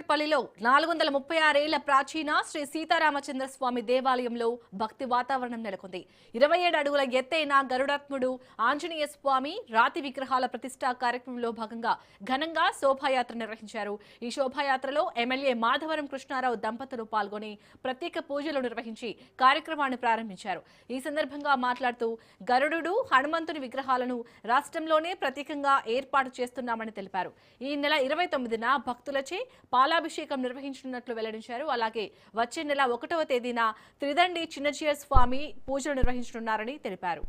కూకట్పల్లిలో 436 ఏళ్ల ప్రాచీన శ్రీ సీతారామచంద్ర స్వామి దేవాలయంలో భక్తి వాతావరణం నెలకొంది. 27 అడుగుల ఎత్తైన గరుడాత్ముడు ఆంజనేయ స్వామి రాతి విగ్రహాల ప్రతిష్ఠా కార్యక్రమంలో భాగంగా ఘనంగా శోభాయాత్ర నిర్వహించారు. ఈ శోభాయాత్రలో ఎమ్మెల్యే మాధవరం కృష్ణారావు దంపతులు పాల్గొని ప్రత్యేక పూజలు నిర్వహించి కార్యక్రమాన్ని ప్రారంభించారు. ఈ సందర్భంగా మాట్లాడుతూ గరుడు హనుమంతుని విగ్రహాలను రాష్ట్రంలోనే ప్రత్యేకంగా ఏర్పాటు చేస్తున్నామని తెలిపారు. ఈ నెల 29న భక్తులచే పాలాభిషేకం నిర్వహించనున్నట్లు వెల్లడించారు. అలాగే వచ్చే నెల 1వ తేదీన త్రిదండి చిన్నజీయ స్వామి పూజలు నిర్వహించనున్నారని తెలిపారు.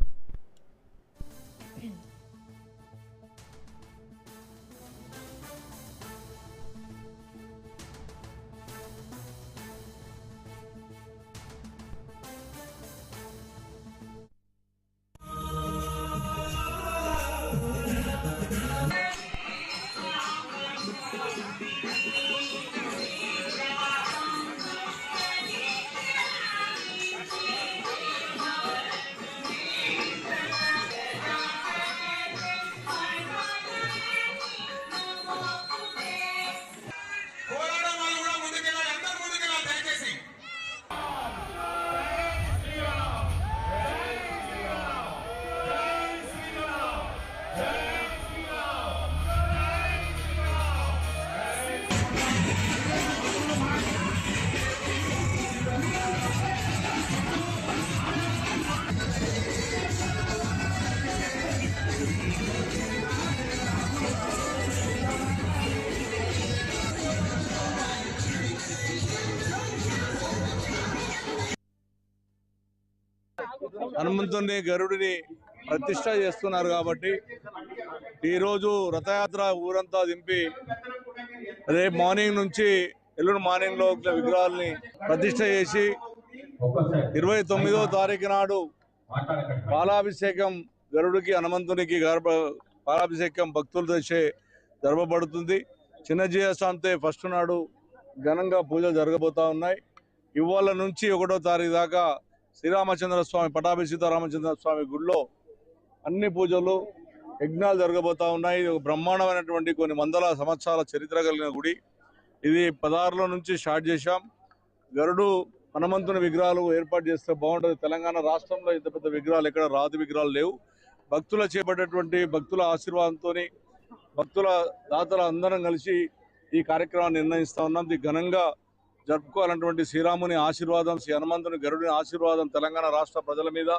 హనుమంతుని గరుడిని ప్రతిష్ట చేస్తున్నారు కాబట్టి ఈరోజు రథయాత్ర ఊరంతా దింపి రేపు మార్నింగ్ నుంచి ఎల్లుండి మార్నింగ్ లో విగ్రహాలని ప్రతిష్ట చేసి 29వ తారీఖు నాడు పాలాభిషేకం గరుడికి హనుమంతునికి పాలాభిషేకం భక్తులు చేసే జరపబడుతుంది. చిన్నజీయ స్వామితో ఫస్ట్ నాడు ఘనంగా పూజలు జరగబోతా ఉన్నాయి. ఇవాళ నుంచి 1వ తారీఖు దాకా శ్రీరామచంద్ర స్వామి పటాభి సీతారామచంద్ర స్వామి గుడిలో అన్ని పూజలు యజ్ఞాలు జరగబోతా ఉన్నాయి. ఇది ఒక బ్రహ్మాండమైనటువంటి కొన్ని వందల సంవత్సరాల చరిత్ర కలిగిన గుడి. ఇది 16లో నుంచి స్టార్ట్ చేశాం. గరుడు హనుమంతుని విగ్రహాలు ఏర్పాటు చేస్తే బాగుంటుంది. తెలంగాణ రాష్ట్రంలో ఇంత పెద్ద విగ్రహాలు ఎక్కడ రాతి విగ్రహాలు లేవు. భక్తుల చేపట్టేటువంటి భక్తుల ఆశీర్వాదంతో భక్తుల దాతల అందరం కలిసి ఈ కార్యక్రమాన్ని నిర్ణయిస్తా ఉన్నాం. ఇది ఘనంగా జరుపుకోవాలన్నటువంటి శ్రీరాముని ఆశీర్వాదం, శ్రీ హనుమంతుని గరుడిని ఆశీర్వాదం తెలంగాణ రాష్ట్ర ప్రజల మీద